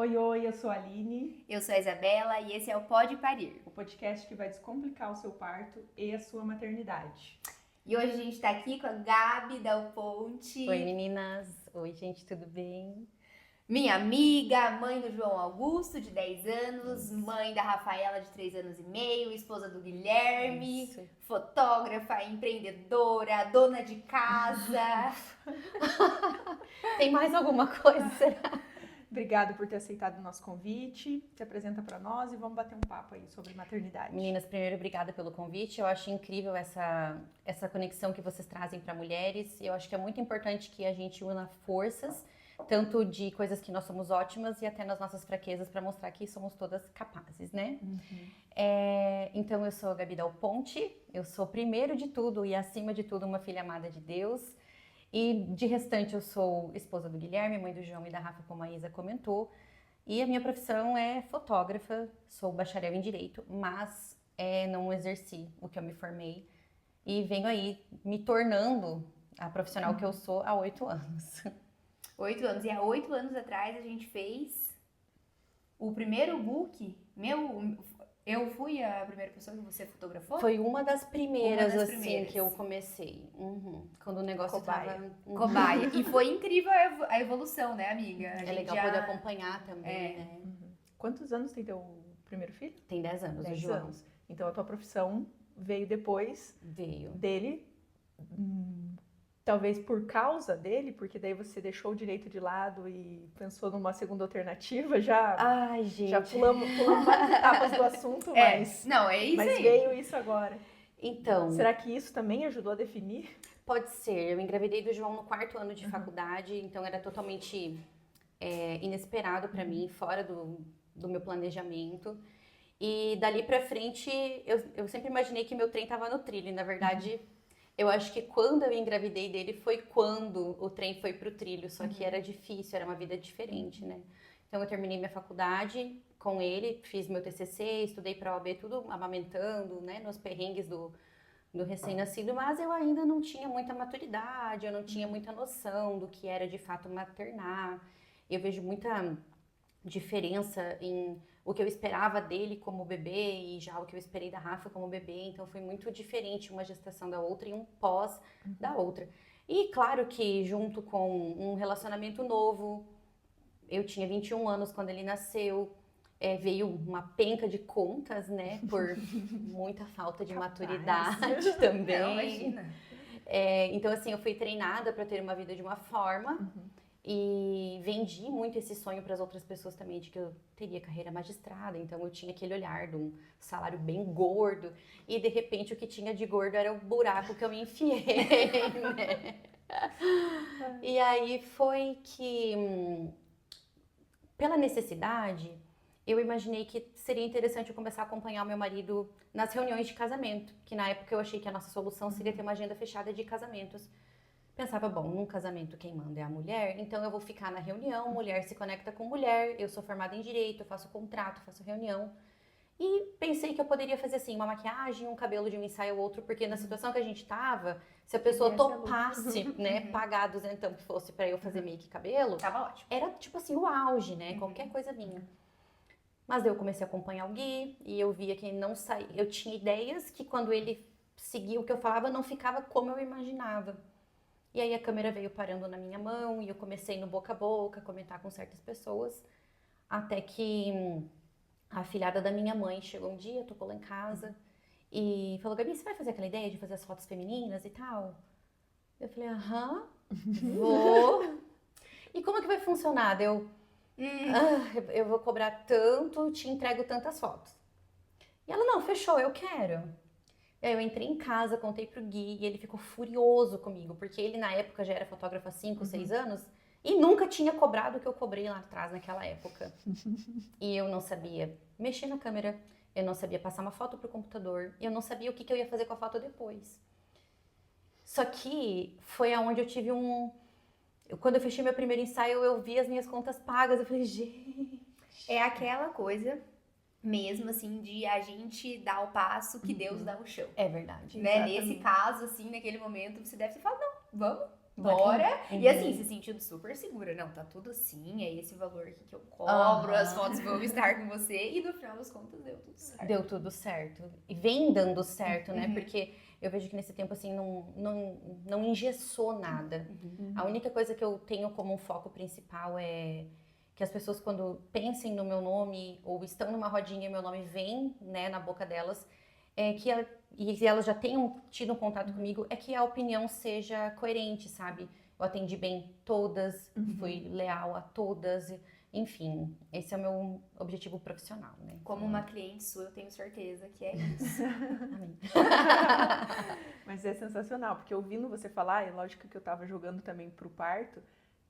Oi, oi, eu sou a Aline, Eu sou a Isabela e esse é o Pode Parir. o podcast que vai descomplicar o seu parto e a sua maternidade. E hoje a gente tá aqui com a Gabi Dal Ponte, Oi meninas, oi gente, tudo bem? minha amiga, mãe do João Augusto, de 10 anos, mãe da Rafaela, de 3 anos e meio, esposa do Guilherme, Isso. fotógrafa, empreendedora, dona de casa. Tem mais alguma coisa, será? Obrigada por ter aceitado o nosso convite, se apresenta para nós e vamos bater um papo aí sobre maternidade. Meninas, primeiro, obrigada pelo convite. Eu acho incrível essa conexão que vocês trazem para mulheres. Eu acho que é muito importante que a gente una forças, tanto de coisas que nós somos ótimas e até nas nossas fraquezas, para mostrar que somos todas capazes, né? Então, eu sou a Gabi Dal Ponte, eu sou primeiro de tudo e acima de tudo uma filha amada de Deus. E de restante eu sou esposa do Guilherme, mãe do João e da Rafa, como a Isa comentou. E a minha profissão é fotógrafa, sou bacharel em Direito, mas não exerci o que eu me formei. E venho aí me tornando a profissional que eu sou há 8 anos. 8 anos. E há 8 anos atrás a gente fez o primeiro book meu. Eu fui a primeira pessoa que você fotografou? Foi uma das primeiras, Uma das assim, primeiras. que eu comecei. Quando o negócio Cobaia. tava... Cobaia. E foi incrível a evolução, né, amiga? A É gente legal já- poder acompanhar também, né? Quantos anos tem teu primeiro filho? Tem 10 anos, o 10 João. anos. Então a tua profissão veio depois Veio. dele, talvez por causa dele, porque daí você deixou o direito de lado e pensou numa segunda alternativa, já, Ai, gente. já pulamos várias etapas do assunto, mas, Não, é isso mas aí. veio isso agora. Então, Será que isso também ajudou a definir? pode ser. Eu engravidei do João no 4º ano de faculdade, então era totalmente inesperado pra mim, fora do meu planejamento. E dali pra frente, eu sempre imaginei que meu trem tava no trilho. E, na verdade, eu acho que quando eu engravidei dele foi quando o trem foi pro trilho. Só que era difícil, era uma vida diferente, né? Então eu terminei minha faculdade com ele, fiz meu TCC, estudei pra OAB, tudo amamentando, né? Nos perrengues do recém-nascido, mas eu ainda não tinha muita maturidade, eu não tinha muita noção do que era de fato maternar. Eu vejo muita diferença em o que eu esperava dele como bebê e já o que eu esperei da Rafa como bebê, então foi muito diferente uma gestação da outra e um pós da outra. E claro que junto com um relacionamento novo, eu tinha 21 anos quando ele nasceu, veio uma penca de contas, né, por muita falta de Capaz. maturidade também. Não, imagina. Então, assim, eu fui treinada para ter uma vida de uma forma e vendi muito esse sonho para as outras pessoas também, de que eu teria carreira magistrada. Então, eu tinha aquele olhar de um salário bem gordo e, de repente, o que tinha de gordo era o buraco que eu me enfiei, né? E aí foi que, pela necessidade, eu imaginei que seria interessante eu começar a acompanhar o meu marido nas reuniões de casamento, que na época eu achei que a nossa solução seria ter uma agenda fechada de casamentos. Pensava, bom, num casamento quem manda é a mulher, então eu vou ficar na reunião, mulher se conecta com mulher, eu sou formada em direito, eu faço contrato, faço reunião. E pensei que eu poderia fazer assim, uma maquiagem, um cabelo de um ensaio ou outro, porque na situação que a gente tava, se a pessoa Ia ser lucro. topasse, né, pagar 200 que fosse pra eu fazer make e cabelo, Tava ótimo. era tipo assim, o auge, né? Qualquer coisa vinha. Mas daí eu comecei a acompanhar o Gui e eu via que ele não saía. Eu tinha ideias que quando ele seguia o que eu falava, não ficava como eu imaginava. E aí a câmera veio parando na minha mão e eu comecei no boca a boca, comentar com certas pessoas. Até que a afilhada da minha mãe chegou um dia, tocou lá em casa e falou, Gabi, você vai fazer aquela ideia de fazer as fotos femininas e tal? Eu falei, aham, vou. E como é que vai funcionar? Eu vou cobrar tanto, te entrego tantas fotos. E ela, não, fechou, eu quero. E aí eu entrei em casa, contei pro Gui e ele ficou furioso comigo, porque ele na época já era fotógrafo há 5, 6 anos e nunca tinha cobrado o que eu cobrei lá atrás naquela época. E eu não sabia mexer na câmera, eu não sabia passar uma foto pro computador, eu não sabia o que eu ia fazer com a foto depois. Só que foi aonde eu tive quando eu fechei meu primeiro ensaio, eu vi as minhas contas pagas, eu falei, gente... É aquela coisa mesmo, assim, de a gente dar o passo que Deus dá o chão. É verdade. Né? Exatamente. Nesse caso, assim, naquele momento, você deve ter falado, não, vamos. bora. Uhum. E assim, se sentindo super segura. Não, tá tudo sim, é esse valor aqui que eu cobro, as fotos vão estar com você. E no final das contas deu tudo certo. Deu tudo certo. E vem dando certo, né? Uhum. Porque eu vejo que nesse tempo, assim, não engessou nada. A única coisa que eu tenho como um foco principal é que as pessoas, quando pensem no meu nome ou estão numa rodinha e meu nome vem, né, na boca delas, e elas já tenham tido um contato comigo, é que a opinião seja coerente, sabe? Eu atendi bem todas, fui leal a todas, enfim, esse é o meu objetivo profissional, né? Como uma cliente sua, eu tenho certeza que é isso. Amém. Mas é sensacional, porque ouvindo você falar, é lógico que eu tava jogando também pro parto,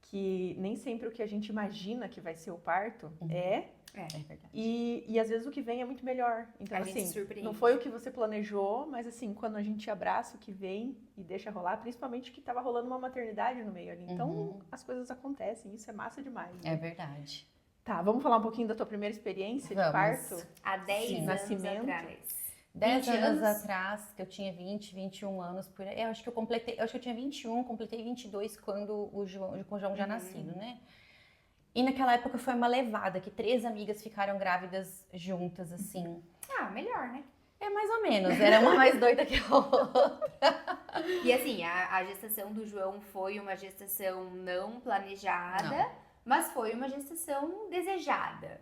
que nem sempre o que a gente imagina que vai ser o parto é. É verdade. E às vezes o que vem é muito melhor. Então, A gente se assim, surpreende. não foi o que você planejou, mas assim, quando a gente abraça o que vem e deixa rolar, principalmente que tava rolando uma maternidade no meio ali. Então, as coisas acontecem, isso é massa demais. Né? É verdade. Tá, vamos falar um pouquinho da tua primeira experiência de Vamos. parto? Há 10 Sim, anos nascimento. atrás. 10 20 anos anos? atrás, que eu tinha 20, 21 anos, por aí. Eu acho que eu tinha 21, completei 22 quando com o João já nascido, né? E naquela época foi uma levada, que 3 amigas ficaram grávidas juntas, assim. Ah, melhor, né? É mais ou menos, era uma mais doida que a outra. E assim, a gestação do João foi uma gestação não planejada, mas foi uma gestação desejada.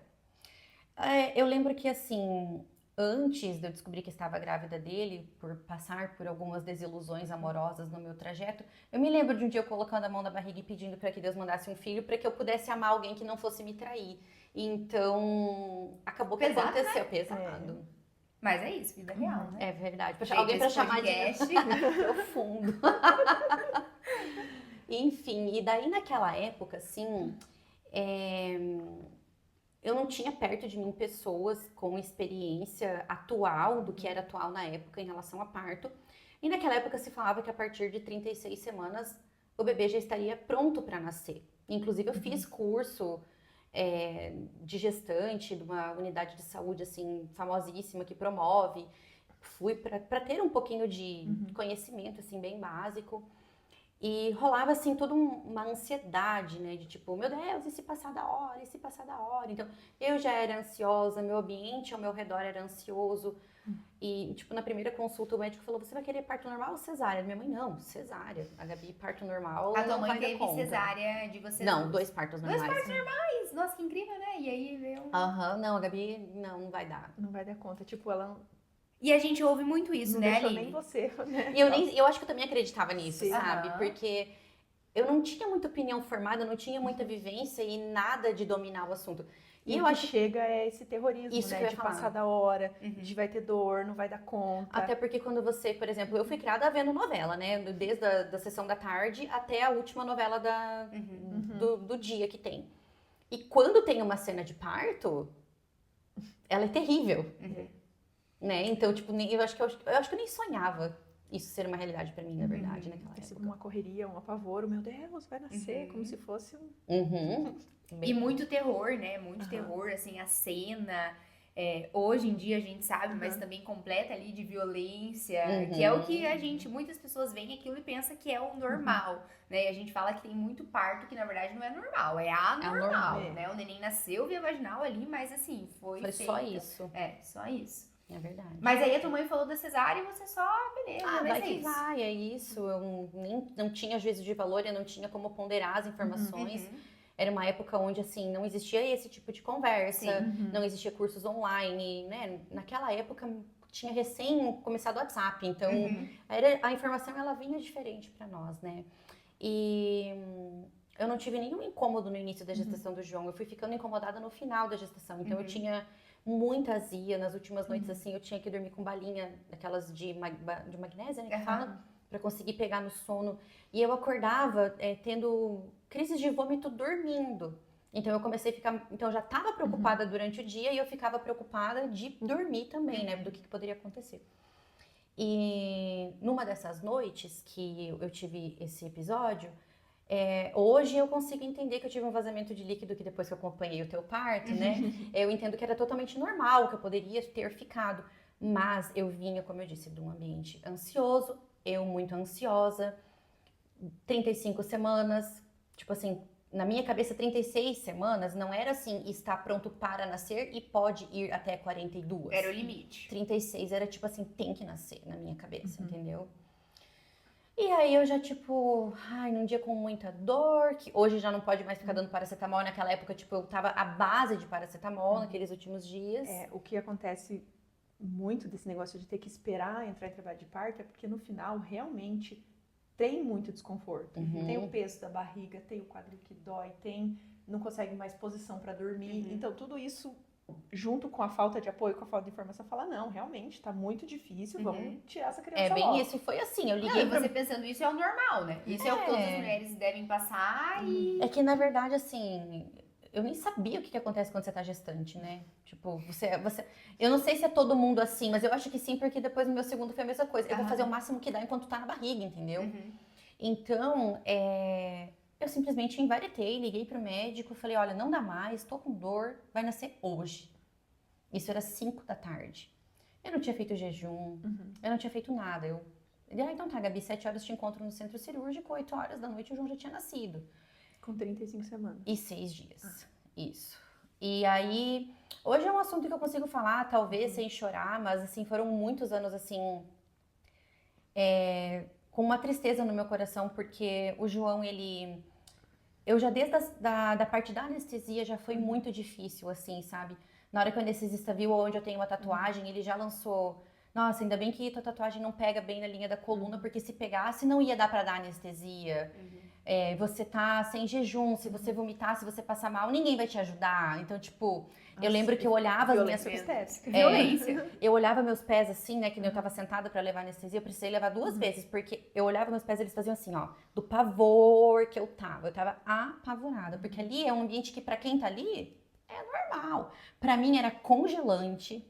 Eu lembro que, assim, antes de eu descobrir que estava grávida dele, por passar por algumas desilusões amorosas no meu trajeto, eu me lembro de um dia eu colocando a mão na barriga e pedindo para que Deus mandasse um filho para que eu pudesse amar alguém que não fosse me trair. Então, acabou que Pesado, aconteceu, pesado. Mas é isso, vida real, né? É verdade. Gente, Alguém para esse chamar podcast. de profundo. Enfim, e daí naquela época, assim, eu não tinha perto de mim pessoas com experiência atual, do que era atual na época em relação a parto. E naquela época se falava que a partir de 36 semanas o bebê já estaria pronto para nascer. Inclusive eu fiz curso de gestante de uma unidade de saúde assim famosíssima que promove. Fui para ter um pouquinho de conhecimento assim bem básico. E rolava, assim, toda uma ansiedade, né? De tipo, meu Deus, e se passar da hora? E se passar da hora? Então, eu já era ansiosa, meu ambiente ao meu redor era ansioso. E, tipo, na primeira consulta, o médico falou, você vai querer parto normal ou cesárea? Minha mãe, não, cesárea. A Gabi, parto normal, A tua não mãe vai dar teve conta. cesárea de vocês? Não, 2 partos normais. 2 partos normais! Nossa, que incrível, né? E aí veio... Aham, não, a Gabi, não vai dar. Não vai dar conta. Tipo, ela E a gente ouve muito isso, não né, deixou Aline? nem você, né? E eu acho que eu também acreditava nisso, Sim. sabe? Aham. Porque eu não tinha muita opinião formada, não tinha muita vivência e nada de dominar o assunto. E eu o que acho chega é esse terrorismo, Isso que né? eu ia De falar. passar da hora, de vai ter dor, não vai dar conta. Até porque quando você, por exemplo, eu fui criada vendo novela, né? Desde a da sessão da tarde até a última novela do dia que tem. E quando tem uma cena de parto, ela é terrível. Né? Então, tipo, eu acho que eu nem sonhava isso ser uma realidade pra mim, na verdade, naquela É época. uma correria, um apavoro. Meu Deus, vai nascer. Como se fosse um... E muito terror, né? Muito terror, assim, a cena. Hoje em dia a gente sabe, mas também completa ali de violência, que é o que muitas pessoas veem aquilo e pensam que é o normal, né? E a gente fala que tem muito parto que na verdade não é normal, é anormal, né? O neném nasceu via vaginal ali, mas assim, foi só feito. isso. Só isso. É verdade. Mas aí a tua mãe falou da cesárea e você só, beleza, Ah, mas vai é que isso. vai, é isso. Eu não tinha juízo de valor, eu não tinha como ponderar as informações. Era uma época onde, assim, não existia esse tipo de conversa, não existia cursos online, né? Naquela época tinha recém começado o WhatsApp, então a informação ela vinha diferente para nós, né? E eu não tive nenhum incômodo no início da gestação do João, eu fui ficando incomodada no final da gestação, então eu tinha muita azia, nas últimas noites, assim, eu tinha que dormir com balinha, daquelas de magnésia, né, que fala, pra conseguir pegar no sono, e eu acordava tendo crises de vômito dormindo, então eu comecei a ficar, então eu já tava preocupada durante o dia, e eu ficava preocupada de dormir também, né, do que poderia acontecer. E numa dessas noites que eu tive esse episódio, hoje eu consigo entender que eu tive um vazamento de líquido que depois que eu acompanhei o teu parto, né? Eu entendo que era totalmente normal, que eu poderia ter ficado. Mas eu vinha, como eu disse, de um ambiente ansioso, eu muito ansiosa. 35 semanas, tipo assim, na minha cabeça 36 semanas não era assim, está pronto para nascer e pode ir até 42. Era o limite. 36 era tipo assim, tem que nascer na minha cabeça, entendeu? E aí eu já tipo, num dia com muita dor, que hoje já não pode mais ficar dando paracetamol, naquela época tipo eu tava à base de paracetamol naqueles últimos dias. O que acontece muito desse negócio de ter que esperar entrar em trabalho de parto é porque no final realmente tem muito desconforto. Tem o peso da barriga, tem o quadril que dói, não consegue mais posição para dormir. Então tudo isso junto com a falta de apoio, com a falta de informação, fala, não, realmente tá muito difícil, vamos tirar essa criança É bem logo. isso, e foi assim, eu liguei Não, e você pensando, isso é o normal, né? Isso é o que todas as mulheres devem passar e... É que, na verdade, assim, eu nem sabia o que acontece quando você tá gestante, né? Tipo, eu não sei se é todo mundo assim, mas eu acho que sim, porque depois no meu segundo foi a mesma coisa. Eu vou fazer o máximo que dá enquanto tá na barriga, entendeu? Então, eu simplesmente envaretei, liguei pro médico, falei, olha, não dá mais, tô com dor, vai nascer hoje. Isso era 5 da tarde. Eu não tinha feito jejum, eu não tinha feito nada. Ele, então tá, Gabi, 7 horas te encontro no centro cirúrgico, 8 horas da noite o João já tinha nascido. Com 35 semanas. E 6 dias, isso. E aí, hoje é um assunto que eu consigo falar, talvez sem chorar, mas assim, foram muitos anos assim, com uma tristeza no meu coração, porque o João, eu já desde da parte da anestesia já foi muito difícil, assim, sabe? Na hora que o anestesista viu onde eu tenho uma tatuagem, ele já lançou, nossa, ainda bem que tua tatuagem não pega bem na linha da coluna, porque se pegasse não ia dar pra dar anestesia. Você tá sem jejum, se você vomitar, se você passar mal, ninguém vai te ajudar. Então, tipo, eu lembro que eu olhava as minhas... Violência. Eu olhava meus pés assim, né, que eu tava sentada pra levar anestesia, eu precisei levar 2 vezes, porque eu olhava meus pés e eles faziam assim, ó, do pavor que eu tava apavorada, porque ali é um ambiente que pra quem tá ali, é normal. Pra mim era congelante,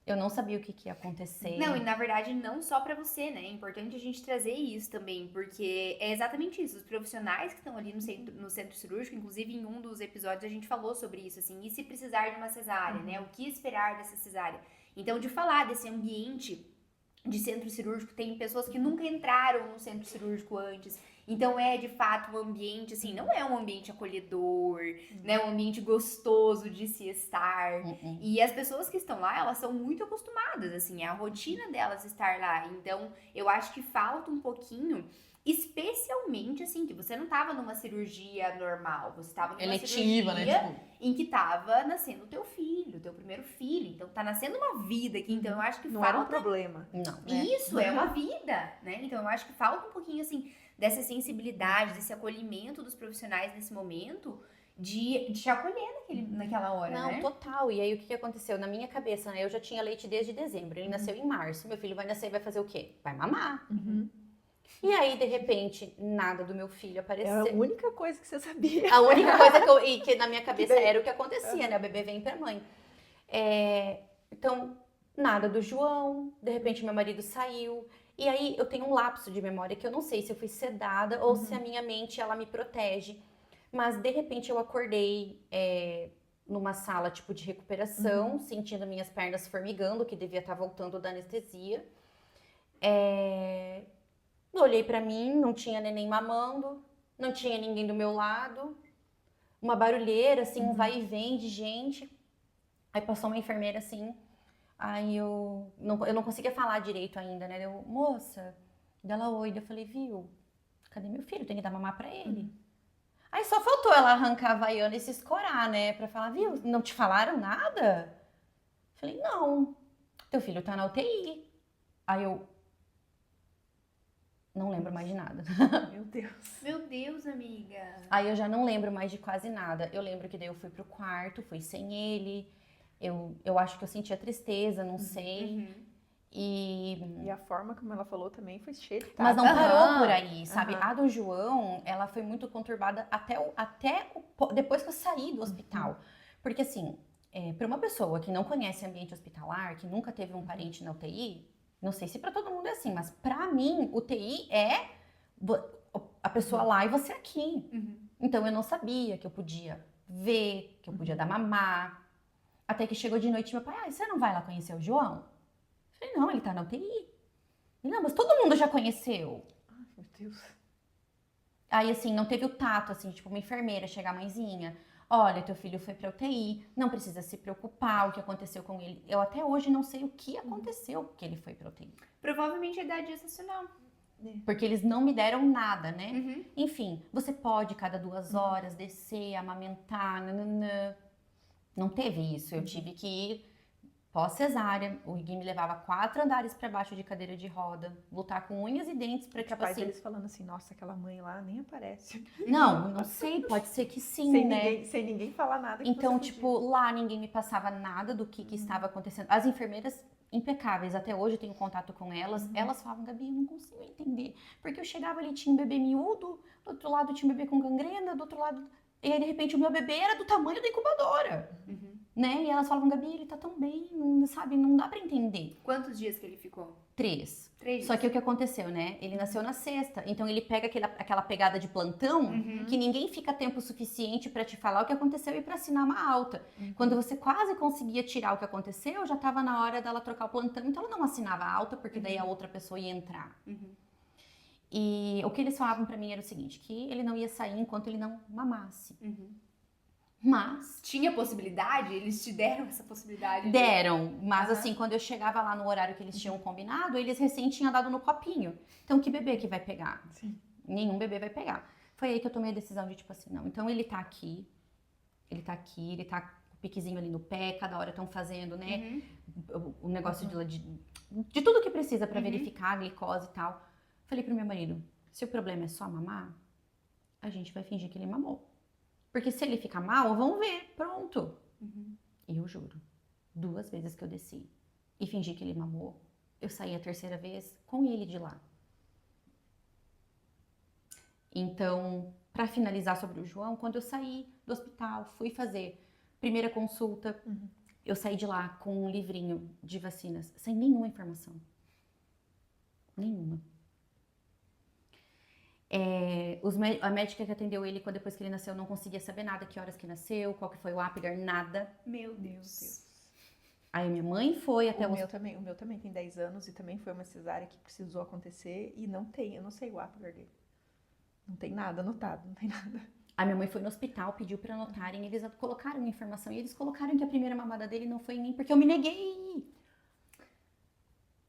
eu não sabia o que ia acontecer. Não, e na verdade não só pra você, né? É importante a gente trazer isso também, porque é exatamente isso. Os profissionais que estão ali no centro cirúrgico, inclusive em um dos episódios a gente falou sobre isso, assim, e se precisar de uma cesárea, né? O que esperar dessa cesárea? Então, de falar desse ambiente de centro cirúrgico, tem pessoas que nunca entraram no centro cirúrgico antes. Então, de fato um ambiente, assim, não é um ambiente acolhedor, né? Um ambiente gostoso de se estar. E as pessoas que estão lá, elas são muito acostumadas, assim, é a rotina delas estar lá. Então, eu acho que falta um pouquinho, especialmente, assim, que você não tava numa cirurgia normal, você tava numa eletiva, cirurgia, né? Tipo... em que tava nascendo o teu filho, teu primeiro filho. Então, tá nascendo uma vida aqui. Então, eu acho que não falta... era um problema. Não. Isso, é uma vida, né? Então, eu acho que falta um pouquinho, assim, dessa sensibilidade, desse acolhimento dos profissionais nesse momento, de te acolher naquela hora, não, né? Total. E aí, o que aconteceu? Na minha cabeça, né? Eu já tinha leite desde dezembro. Ele nasceu em março. Meu filho vai nascer e vai fazer o quê? Vai mamar. E aí, de repente, nada do meu filho apareceu. Era a única coisa que você sabia. A única coisa que na minha cabeça era o que acontecia, né? O bebê vem pra mãe. Então, nada do João. De repente, meu marido saiu. E aí, eu tenho um lapso de memória que eu não sei se eu fui sedada ou se a minha mente, ela me protege. Mas, de repente, eu acordei numa sala, tipo, de recuperação, sentindo minhas pernas formigando, que devia estar voltando da anestesia. Eu olhei pra mim, não tinha neném mamando, não tinha ninguém do meu lado. Uma barulheira, assim, um vai e vem de gente. Aí passou uma enfermeira, assim... Aí eu não conseguia falar direito ainda, né? Eu, moça, dela oi. Eu falei, viu? Cadê meu filho? Tem que dar mamar pra ele. Aí só faltou ela arrancar a Havaiana e se escorar, né? Pra falar, viu? Não te falaram nada? Eu falei, não. Teu filho tá na UTI. Aí eu não lembro mais de nada. Meu Deus. Meu Deus, amiga. Aí eu já não lembro mais de quase nada. Eu lembro que daí eu fui pro quarto, fui sem ele. Eu acho que eu sentia tristeza, não sei. E a forma como ela falou também foi cheia de Mas não tato. parou por aí, sabe? A do João, ela foi muito conturbada depois que eu saí do hospital. Porque assim, para uma pessoa que não conhece ambiente hospitalar, que nunca teve um parente na UTI, não sei se para todo mundo é assim, mas para mim, UTI é a pessoa lá e você aqui. Então eu não sabia que eu podia ver, que eu podia dar mamar. Até que chegou de noite, meu pai, você não vai lá conhecer o João? Eu falei, não, ele tá na UTI. Ele, não, mas todo mundo já conheceu. Ai, meu Deus. Aí, assim, não teve o tato, assim, tipo, uma enfermeira chegar, mãezinha, olha, teu filho foi pra UTI, não precisa se preocupar, o que aconteceu com ele. Eu até hoje não sei o que aconteceu que ele foi pra UTI. Provavelmente a idade gestacional. Porque eles não me deram nada, né? Enfim, você pode, cada 2 horas, descer, amamentar, nananã. Não teve isso. Eu tive que ir pós-cesárea. O Gui me levava 4 andares pra baixo de cadeira de roda, lutar com unhas e dentes pra, tipo Capaz assim... deles falando assim, nossa, aquela mãe lá nem aparece. Não sei, pode ser que sim, né? Sem ninguém falar nada que Então, você tipo, lá ninguém me passava nada do que estava acontecendo. As enfermeiras impecáveis, até hoje eu tenho contato com elas, elas falavam, Gabi, eu não consigo entender. Porque eu chegava ali, tinha um bebê miúdo, do outro lado tinha um bebê com gangrena, do outro lado... E aí, de repente, o meu bebê era do tamanho da incubadora, né? E elas falavam, Gabi, ele tá tão bem, não, sabe? Não dá pra entender. Quantos dias que ele ficou? 3. 3 dias. Só que o que aconteceu, né? Ele nasceu na sexta, então ele pega aquela pegada de plantão que ninguém fica tempo suficiente pra te falar o que aconteceu e pra assinar uma alta. Quando você quase conseguia tirar o que aconteceu, já tava na hora dela trocar o plantão, então ela não assinava a alta, porque daí a outra pessoa ia entrar. E o que eles falavam pra mim era o seguinte, que ele não ia sair enquanto ele não mamasse. Mas... Tinha possibilidade? Eles te deram essa possibilidade? Deram, mas assim, quando eu chegava lá no horário que eles tinham combinado, eles recém tinham dado no copinho. Então, que bebê que vai pegar? Sim. Nenhum bebê vai pegar. Foi aí que eu tomei a decisão de, tipo assim, não, então ele tá aqui, ele tá com o piquezinho ali no pé, cada hora estão fazendo, né, o negócio de tudo que precisa pra verificar a glicose e tal. Falei pro meu marido, se o problema é só mamar, a gente vai fingir que ele mamou. Porque se ele ficar mal, vão ver, pronto. E eu juro, 2 vezes que eu desci e fingi que ele mamou, eu saí a 3ª vez com ele de lá. Então, pra finalizar sobre o João, quando eu saí do hospital, fui fazer primeira consulta, eu saí de lá com um livrinho de vacinas, sem nenhuma informação. Nenhuma. A médica que atendeu ele depois que ele nasceu não conseguia saber nada, que horas que nasceu, qual que foi o Apgar, nada. Meu Deus. Aí minha mãe foi até o meu também tem 10 anos e também foi uma cesárea que precisou acontecer e não tem, eu não sei o Apgar dele. Não tem nada anotado, não tem nada. A minha mãe foi no hospital, pediu pra anotarem, eles colocaram informação e eles colocaram que a primeira mamada dele não foi em mim, porque eu me neguei.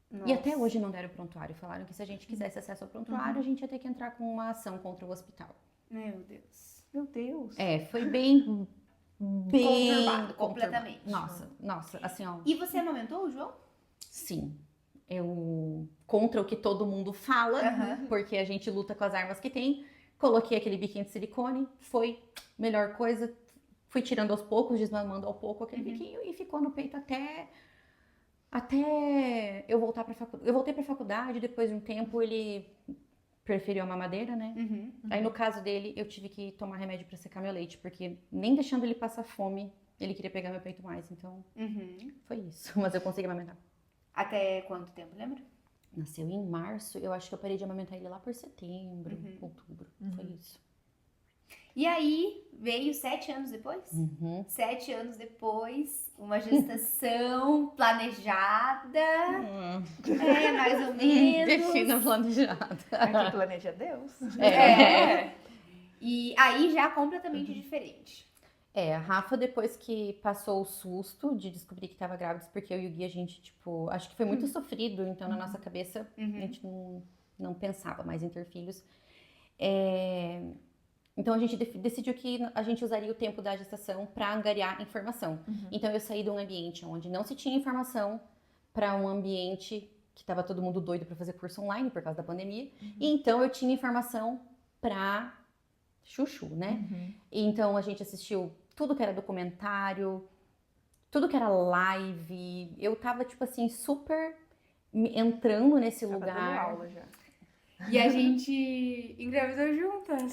Nossa. E até hoje não deram prontuário. Falaram que se a gente quisesse acesso ao prontuário, a gente ia ter que entrar com uma ação contra o hospital. Meu Deus. Meu Deus. Foi bem Conturbado, completamente. Nossa, assim, ó. E você amamentou o João? Sim. Eu, contra o que todo mundo fala, porque a gente luta com as armas que tem, coloquei aquele biquinho de silicone, foi melhor coisa, fui tirando aos poucos, desmamando ao pouco aquele biquinho e ficou no peito até eu voltar pra faculdade. Eu voltei pra faculdade, depois de um tempo ele preferiu a mamadeira, né? Aí no caso dele, eu tive que tomar remédio pra secar meu leite, porque nem deixando ele passar fome, ele queria pegar meu peito mais, então foi isso. Mas eu consegui amamentar. Até quanto tempo, lembra? Nasceu em março, eu acho que eu parei de amamentar ele lá por setembro, outubro, foi isso. E aí, veio 7 anos depois? 7 anos depois, uma gestação planejada, mais ou menos. Defina planejada. Aqui planeja Deus. E aí já completamente diferente. A Rafa, depois que passou o susto de descobrir que estava grávida, porque eu e o Gui, a gente, tipo, acho que foi muito sofrido, então na nossa cabeça a gente não pensava mais em ter filhos. Então a gente decidiu que a gente usaria o tempo da gestação para angariar informação. Então eu saí de um ambiente onde não se tinha informação para um ambiente que estava todo mundo doido para fazer curso online por causa da pandemia. E então eu tinha informação para chuchu, né? Então a gente assistiu tudo que era documentário, tudo que era live. Eu tava, tipo assim, super entrando nesse lugar. Dando aula já. E a gente engravidou juntas.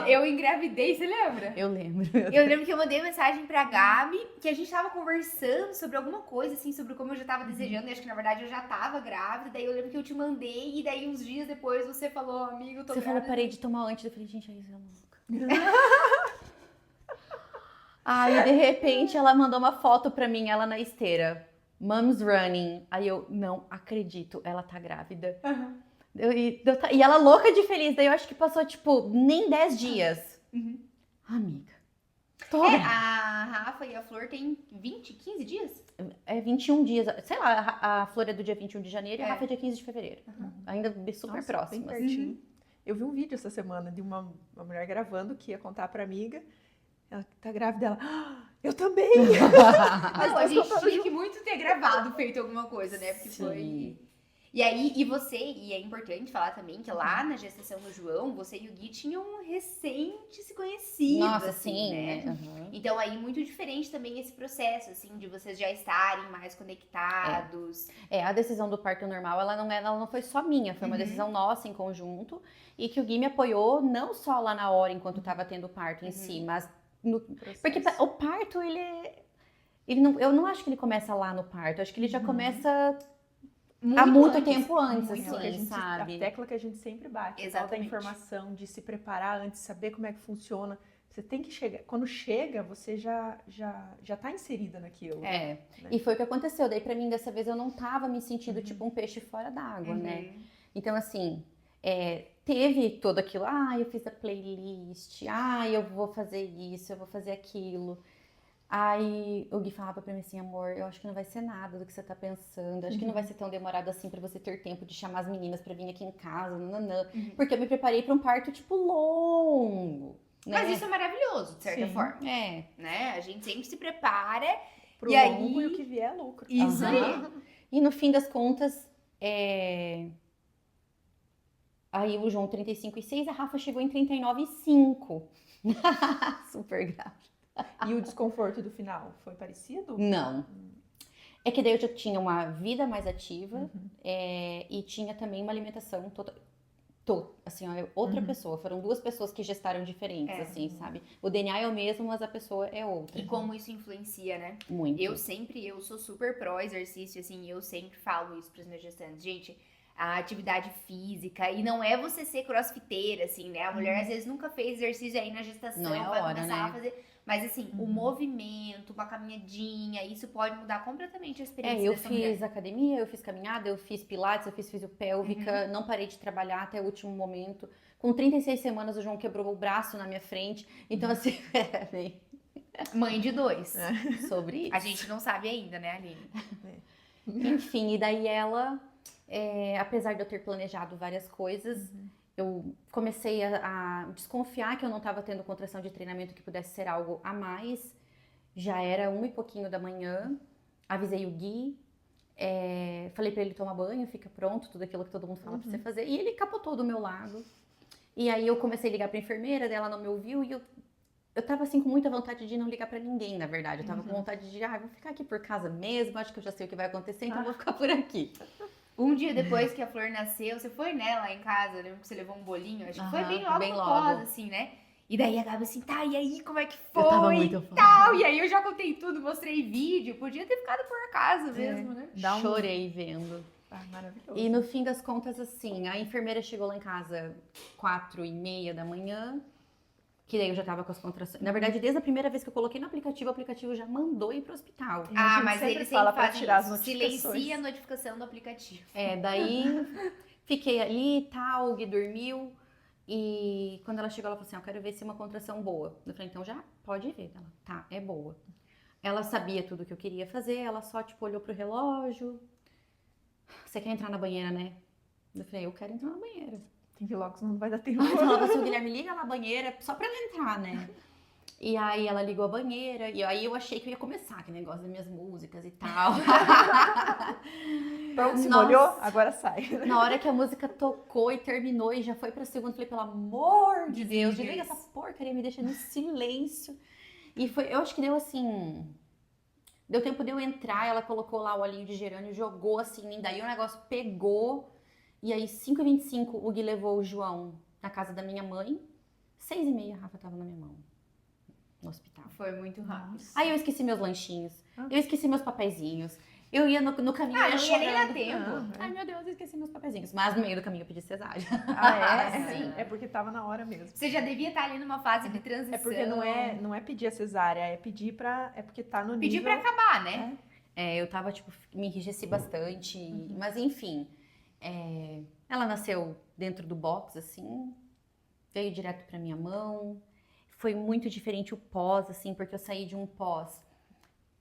Eu engravidei, você lembra? Eu lembro. Eu lembro que eu mandei mensagem pra Gabi, que a gente tava conversando sobre alguma coisa, assim, sobre como eu já tava desejando, e acho que na verdade eu já tava grávida, daí eu lembro que eu te mandei, e daí uns dias depois você falou, amigo, tô grávida. Você falou, parei de tomar antes, eu falei, gente, a Isa é louca. Aí, de repente, ela mandou uma foto pra mim, ela na esteira. Mom's running. Aí eu, não acredito, ela tá grávida. E ela louca de feliz. Daí eu acho que passou, tipo, nem 10 dias. Amiga. A Rafa e a Flor têm 15 dias? É 21 dias. Sei lá, a Flor é do dia 21 de janeiro e a Rafa é dia 15 de fevereiro. Ainda super próximas. Bem pertinho. Eu vi um vídeo essa semana de uma mulher gravando que ia contar pra amiga. Ela tá grávida, ela... eu também! Não, a gente tinha que muito ter gravado, feito alguma coisa, né? Porque foi... E aí, e é importante falar também que lá na gestação do João, você e o Gui tinham recente se conhecido. Nossa, assim, sim, né? Então aí, muito diferente também esse processo, assim, de vocês já estarem mais conectados. A decisão do parto normal, ela não foi só minha, foi uma decisão nossa em conjunto. E que o Gui me apoiou não só lá na hora, enquanto tava tendo o parto em si, mas... Porque o parto, eu não acho que ele começa lá no parto, eu acho que ele já começa... há muito tempo antes, assim, sabe? A tecla que a gente sempre bate. Exatamente. Da informação, de se preparar antes, saber como é que funciona. Você tem que chegar... Quando chega, você já tá inserida naquilo. Né? E foi o que aconteceu. Daí, pra mim, dessa vez, eu não tava me sentindo tipo um peixe fora d'água, né? Então, assim... teve tudo aquilo, eu fiz a playlist, eu vou fazer isso, eu vou fazer aquilo. Aí o Gui falava pra mim assim, amor, eu acho que não vai ser nada do que você tá pensando, acho que não vai ser tão demorado assim pra você ter tempo de chamar as meninas pra vir aqui em casa, porque eu me preparei pra um parto, tipo, longo. Né? Mas isso é maravilhoso, de certa forma. Né? A gente sempre se prepara pro longo e o que vier é lucro. Isso aí. E no fim das contas, aí o João 35,6, a Rafa chegou em 39,5. Super grave. E o desconforto do final foi parecido? Não. É que daí eu já tinha uma vida mais ativa e tinha também uma alimentação toda. Assim, outra pessoa. Foram duas pessoas que gestaram diferentes, assim, sabe? O DNA é o mesmo, mas a pessoa é outra. E como isso influencia, né? Muito. Eu sou super pró exercício, assim, eu sempre falo isso pros meus gestantes. Gente, a atividade física, e não é você ser crossfiteira, assim, né? A mulher às vezes nunca fez exercício aí na gestação, não é vai hora, começar né? a fazer... Mas assim, o movimento, uma caminhadinha, isso pode mudar completamente a experiência eu dessa fiz mulher. Academia, eu fiz caminhada, eu fiz pilates, eu fiz fisiopélvica, não parei de trabalhar até o último momento. Com 36 semanas o João quebrou o braço na minha frente, então assim, Mãe de 2. Sobre isso. A gente não sabe ainda, né, Aline? Enfim, e daí ela, apesar de eu ter planejado várias coisas, eu comecei a desconfiar que eu não estava tendo contração de treinamento que pudesse ser algo a mais. Já era 1 e pouquinho da manhã, avisei o Gui, falei pra ele tomar banho, fica pronto, tudo aquilo que todo mundo fala pra você fazer. E ele capotou do meu lado. E aí eu comecei a ligar pra enfermeira, ela não me ouviu e eu tava assim com muita vontade de não ligar pra ninguém, na verdade. Eu tava com vontade de, vou ficar aqui por casa mesmo, acho que eu já sei o que vai acontecer, então vou ficar por aqui. Um dia depois que a Flor nasceu, você foi, né, lá em casa, eu lembro que você levou um bolinho, acho que foi bem logo após, assim, né? E daí a Gabi assim, e aí, como é que foi? Eu tava muito tal. E aí eu já contei tudo, mostrei vídeo, podia ter ficado por casa mesmo, né? Chorei vendo. Maravilhoso. E no fim das contas, assim, a enfermeira chegou lá em casa 4:30 da manhã, que daí eu já tava com as contrações. Na verdade, desde a primeira vez que eu coloquei no aplicativo, o aplicativo já mandou ir pro hospital. Mas ele fala sempre pra tirar as isso, notificações. silencia a notificação do aplicativo. Daí fiquei ali e tal, o Gui dormiu. E quando ela chegou, ela falou assim, eu quero ver se é uma contração boa. Eu falei, então já pode ver. Ela, tá, é boa. Ela sabia tudo o que eu queria fazer, ela só, olhou pro relógio. Você quer entrar na banheira, né? Eu falei, eu quero entrar na banheira. Tem que ir logo, senão não vai dar tempo. Ela falava assim, o Guilherme, liga na banheira só pra ela entrar, né? E aí ela ligou a banheira, e aí eu achei que eu ia começar aquele negócio das minhas músicas e tal. Pronto, se molhou, agora sai. Na hora que a música tocou e terminou e já foi pra segunda, falei, pelo amor de Deus, desliga essa porcaria, me deixa no silêncio. E foi, eu acho que deu assim... Deu tempo de eu entrar, ela colocou lá o olhinho de gerânio, jogou assim, daí o negócio pegou. E aí, 5h25, o Gui levou o João na casa da minha mãe. 6h30, a Rafa tava na minha mão, no hospital. Foi muito rápido. Aí eu esqueci meus lanchinhos, eu esqueci meus papeizinhos. Eu ia no caminho, não ia ia nem dar tempo. Ai, meu Deus, eu esqueci meus papeizinhos. Mas no meio do caminho eu pedi cesárea. Sim, é porque tava na hora mesmo. Você já devia estar ali numa fase de transição. É porque não é pedir a cesárea, é pedir pra... É porque tá no nível... Pedir pra acabar, né? Eu tava, me enrijeci bastante. Mas enfim, Ela nasceu dentro do box, assim, veio direto pra minha mão. Foi muito diferente o pós, assim, porque eu saí de um pós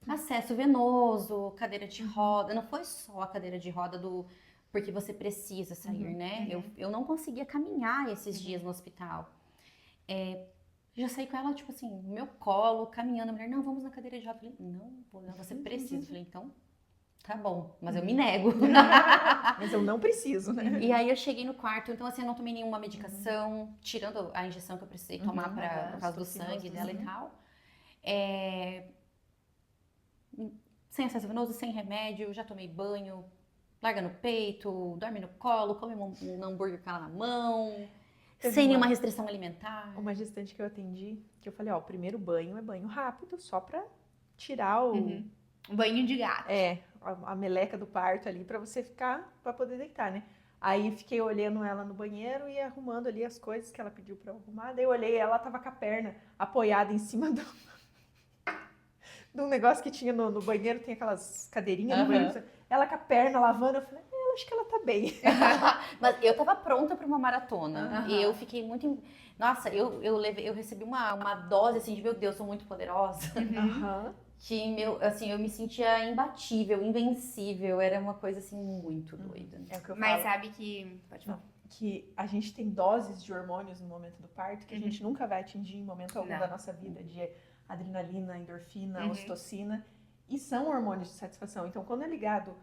acesso venoso, cadeira de roda. Não foi só a cadeira de roda porque você precisa sair, né? Eu não conseguia caminhar esses dias no hospital. Já saí com ela, tipo assim, no meu colo, caminhando. A mulher, não, vamos na cadeira de roda. Eu falei, não, você precisa. Eu falei, então, tá bom, mas eu me nego. Mas eu não preciso, né? E aí eu cheguei no quarto, então assim, eu não tomei nenhuma medicação, tirando a injeção que eu precisei tomar por causa do sangue dela e tal. Sem acesso venoso, sem remédio, já tomei banho, larga no peito, dorme no colo, come um hambúrguer com ela na mão, sem nenhuma restrição alimentar. Uma gestante que eu atendi, que eu falei, ó, o primeiro banho é banho rápido, só pra tirar o... Um banho de gato. A meleca do parto ali pra você ficar, pra poder deitar, né? Aí fiquei olhando ela no banheiro e arrumando ali as coisas que ela pediu pra eu arrumar. Daí eu olhei, ela tava com a perna apoiada em cima de um negócio que tinha no banheiro, tem aquelas cadeirinhas no banheiro. Ela com a perna lavando, eu falei, acho que ela tá bem. Mas eu tava pronta pra uma maratona. E eu fiquei muito... Nossa, eu recebi uma dose assim de, meu Deus, sou muito poderosa. Que eu me sentia imbatível, invencível. Era uma coisa assim muito doida. É o que eu Mas falo. sabe que... Pode falar. Que a gente tem doses de hormônios no momento do parto que a gente nunca vai atingir em momento algum da nossa vida, de adrenalina, endorfina, ocitocina, e são hormônios de satisfação. Então, quando é ligado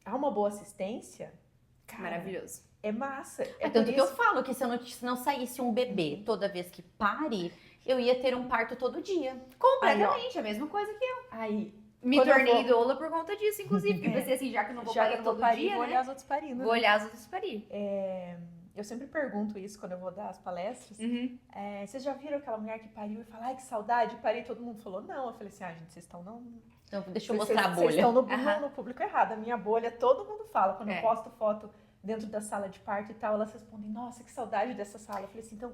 a uma boa assistência, cara, maravilhoso. É massa. Tanto que eu falo que se não saísse um bebê toda vez que pare, eu ia ter um parto todo dia. Completamente, a mesma coisa que eu. Aí, me tornei doula por conta disso, inclusive. Porque pensei assim, já que eu não vou parir todo dia, vou olhar os outros parindo. Vou olhar os outros parir. Eu sempre pergunto isso quando eu vou dar as palestras. Vocês já viram aquela mulher que pariu e fala, ai, que saudade, parei, todo mundo falou, não. Eu falei assim, gente, vocês estão não... Então, deixa eu mostrar a bolha. Vocês estão no público errado. A minha bolha, todo mundo fala. Quando eu posto foto dentro da sala de parto e tal, elas respondem, nossa, que saudade dessa sala. Eu falei assim, então,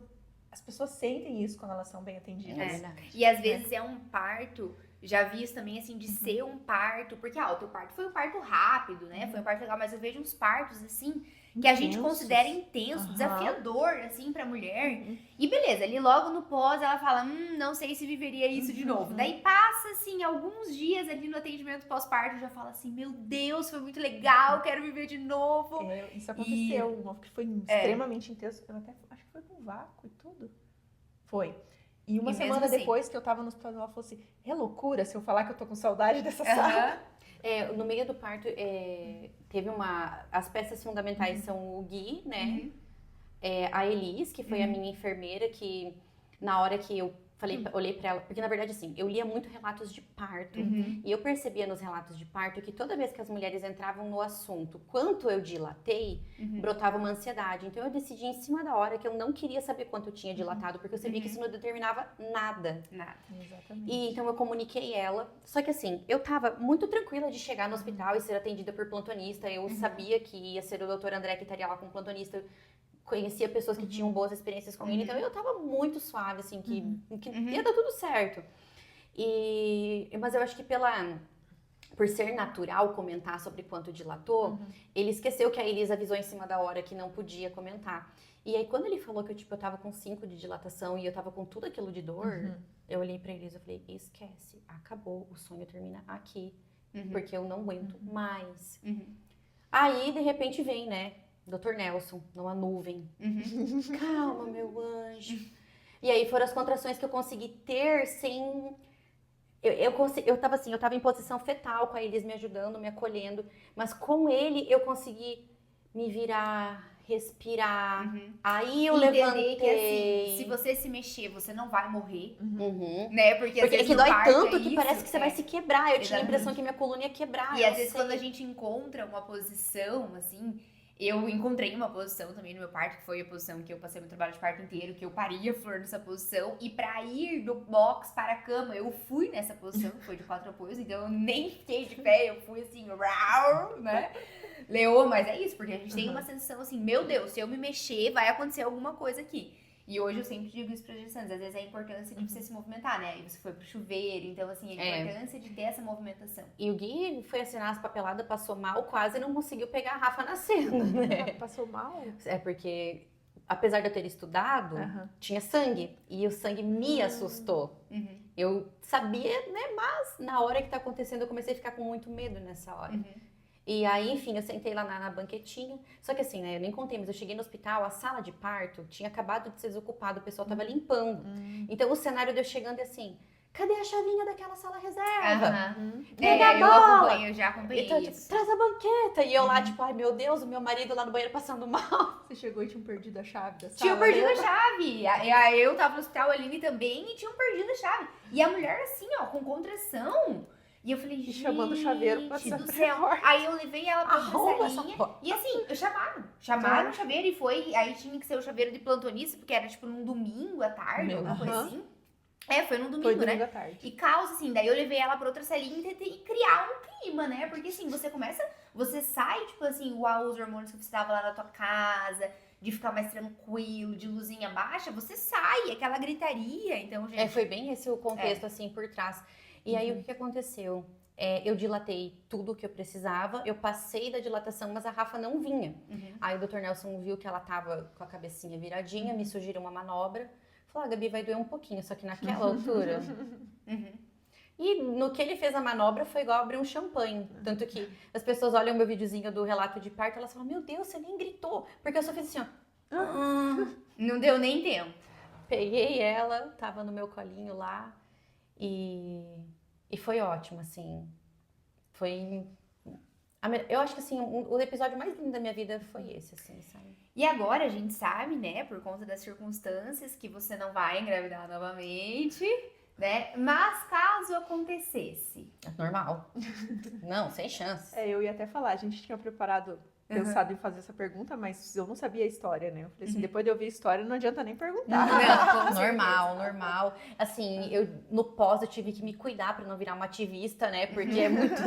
as pessoas sentem isso quando elas são bem atendidas. E às vezes é um parto... Já vi isso também, assim, de ser um parto. Porque, o teu parto foi um parto rápido, né? Foi um parto legal. Mas eu vejo uns partos, assim, que a gente considera intenso, desafiador, assim, pra mulher. E beleza, ali logo no pós, ela fala, não sei se viveria isso de novo. Daí passa, assim, alguns dias ali no atendimento pós-parto, já fala assim, meu Deus, foi muito legal, quero viver de novo. Isso aconteceu, que foi extremamente intenso. Eu até acho que foi com vácuo e tudo. Foi. E uma semana depois que eu tava no hospital, ela falou assim, é loucura se eu falar que eu tô com saudade dessa sala? No meio do parto, teve as peças fundamentais são o Gui, né? A Elis, que foi a minha enfermeira, que na hora que eu olhei pra ela, porque na verdade assim, eu lia muito relatos de parto, e eu percebia nos relatos de parto que toda vez que as mulheres entravam no assunto, quanto eu dilatei, brotava uma ansiedade. Então eu decidi em cima da hora que eu não queria saber quanto eu tinha dilatado, porque eu sabia que isso não determinava nada. Exatamente. E então eu comuniquei ela, só que assim, eu tava muito tranquila de chegar no hospital e ser atendida por plantonista, eu sabia que ia ser o doutor André que estaria lá com plantonista, conhecia pessoas que tinham boas experiências com ele, então eu tava muito suave, assim, que ia dar tudo certo. Mas eu acho que por ser natural comentar sobre quanto dilatou, ele esqueceu que a Elisa avisou em cima da hora que não podia comentar. E aí, quando ele falou que eu tava com 5 de dilatação e eu tava com tudo aquilo de dor, eu olhei pra Elisa e falei, esquece, acabou, o sonho termina aqui, porque eu não aguento mais. Aí, de repente, vem, né? Dr. Nelson, numa nuvem. Calma, meu anjo. E aí foram as contrações que eu consegui ter sem... Eu tava em posição fetal com a Elis me ajudando, me acolhendo. Mas com ele eu consegui me virar, respirar. Aí eu levantei. Que assim, se você se mexer, você não vai morrer. Né? Porque é que dói tanto que parece que você vai se quebrar. Eu tinha a impressão que minha coluna ia quebrar. E às vezes quando a gente encontra uma posição, assim... Eu encontrei uma posição também no meu parto, que foi a posição que eu passei meu trabalho de parto inteiro, que eu paria a Flor nessa posição. E pra ir do box para a cama, eu fui nessa posição, que foi de 4 apoios, então eu nem fiquei de pé, eu fui assim, né? Leoa, mas é isso, porque a gente tem uma sensação assim, meu Deus, se eu me mexer, vai acontecer alguma coisa aqui. E hoje eu sempre digo isso para as gestantes, às vezes a importância de você se movimentar, né? E você foi pro chuveiro, então assim, a importância de ter essa movimentação. E o Gui foi assinar as papeladas, passou mal, quase não conseguiu pegar a Rafa nascendo, né? Passou mal? É porque, apesar de eu ter estudado, tinha sangue. E o sangue me assustou. Eu sabia, né? Mas na hora que tá acontecendo, eu comecei a ficar com muito medo nessa hora. E aí, enfim, eu sentei lá na banquetinha. Só que assim, né, eu nem contei, mas eu cheguei no hospital, a sala de parto tinha acabado de ser desocupada, o pessoal tava limpando. Então o cenário deu chegando assim, cadê a chavinha daquela sala reserva? Pega a bola! Eu já acompanhei então, isso. Traz a banqueta! E eu lá, tipo, ai meu Deus, o meu marido lá no banheiro passando mal. Você chegou e tinham perdido a chave da sala? Tinham perdido a chave. Eu tava no hospital, a Aline também, e tinham perdido a chave. E a mulher assim, ó, com contração... E eu falei, gente, chamando o chaveiro pra do céu. Aí eu levei ela pra outra salinha. E assim, chamaram o chaveiro e foi. Aí tinha que ser o chaveiro de plantonista, porque era tipo num domingo à tarde, alguma coisa assim. Foi num domingo, né? À tarde. E causa, assim, daí eu levei ela pra outra salinha e tentei criar um clima, né? Porque assim, você sai, tipo assim, os hormônios que você tava lá na tua casa, de ficar mais tranquilo, de luzinha baixa, você sai, aquela gritaria. Então, gente. Foi bem esse o contexto, assim, por trás. E aí, o que aconteceu? Eu dilatei tudo o que eu precisava, eu passei da dilatação, mas a Rafa não vinha. Aí o Dr. Nelson viu que ela tava com a cabecinha viradinha, me sugeriu uma manobra. Falou, Gabi, vai doer um pouquinho, só que naquela altura... E no que ele fez a manobra foi igual abrir um champanhe. Tanto que as pessoas olham o meu videozinho do relato de parto, elas falam, meu Deus, você nem gritou. Porque eu só fiz assim, ó. Não deu nem tempo. Peguei ela, tava no meu colinho lá. E foi ótimo, assim. Eu acho que, assim, o episódio mais lindo da minha vida foi esse, assim, sabe? E agora a gente sabe, né, por conta das circunstâncias, que você não vai engravidar novamente, né? Mas caso acontecesse... Normal. Não, sem chance. Eu ia até falar, a gente tinha pensado em fazer essa pergunta, mas eu não sabia a história, né? Eu falei assim, depois de eu ouvir a história, não adianta nem perguntar. Não, normal. Assim, no pós eu tive que me cuidar pra não virar uma ativista, né? Porque é muito...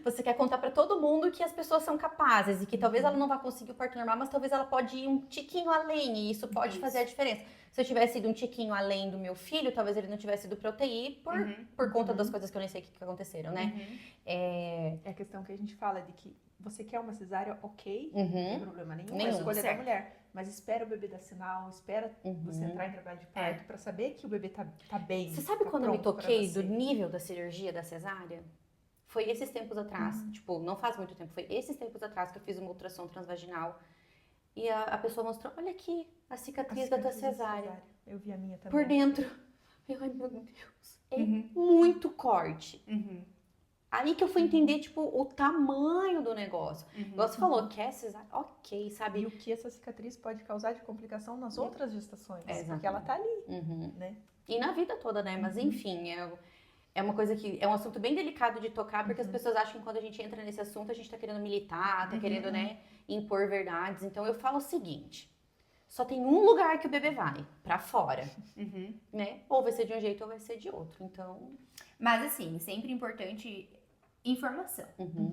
Você quer contar pra todo mundo que as pessoas são capazes e que talvez ela não vá conseguir o parto normal, mas talvez ela pode ir um tiquinho além e isso pode fazer a diferença. Se eu tivesse ido um tiquinho além do meu filho, talvez ele não tivesse ido pra UTI por conta das coisas que eu nem sei o que aconteceram, né? É a questão que a gente fala de que você quer uma cesárea, ok, não tem problema nenhum, é a escolha da mulher. Mas espera o bebê dar sinal, espera você entrar em trabalho de parto pra saber que o bebê tá bem. Você sabe quando eu me toquei do nível da cirurgia da cesárea? Foi esses tempos atrás, tipo, não faz muito tempo, foi esses tempos atrás que eu fiz uma ultrassom transvaginal. E a pessoa mostrou, olha aqui, a cicatriz da tua cesárea. Eu vi a minha também. Por dentro. Ai, meu Deus. É muito corte. Aí que eu fui entender, tipo, o tamanho do negócio. Você falou, quer cesárea? Ok, sabe? E o que essa cicatriz pode causar de complicação nas outras gestações. Exatamente. Porque ela tá ali, né? E na vida toda, né? Mas enfim, é uma coisa que... É um assunto bem delicado de tocar, porque as pessoas acham que quando a gente entra nesse assunto, a gente tá querendo militar, tá querendo, né, impor verdades. Então eu falo o seguinte... Só tem um lugar que o bebê vai, pra fora, né? Ou vai ser de um jeito ou vai ser de outro, então... Mas assim, sempre importante informação.